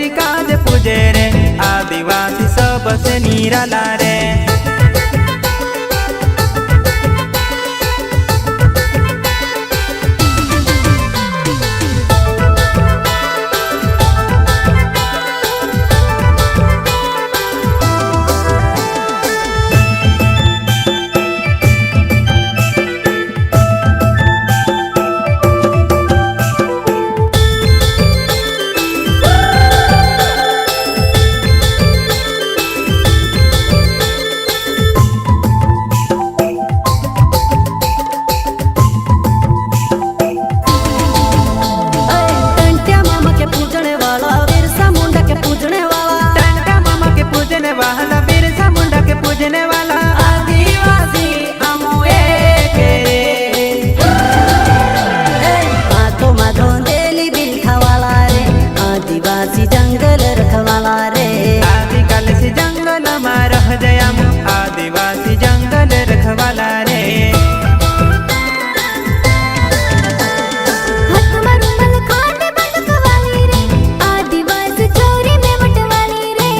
री काज पूजे रे आदिवासी सबसे निराला रे। जंगल रखवाला रे आदिकाल से जंगल में रह गया आदिवासी जंगल रखवाला रे। आदिवासी चोरी में बटवाली रे।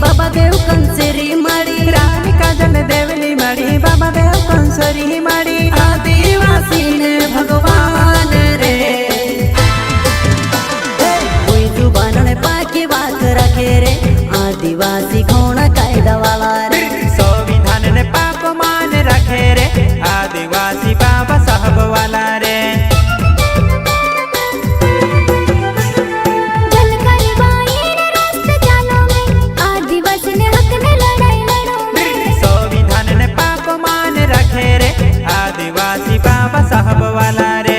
बाबा देव कंसरी माड़ी रानी काजल देवली माड़ी बाबा देव कंसरी माड़ी आदिवासी ने भगवान रे। कोई जुबान ने पाकी बात रखे रे आदिवासी घोड़ा कायदा वाला रे। संविधान ने पाप मान रखे रे आदिवासी बाबा साहब वाला रे। आदिवासी बाबा साहब वाला रे।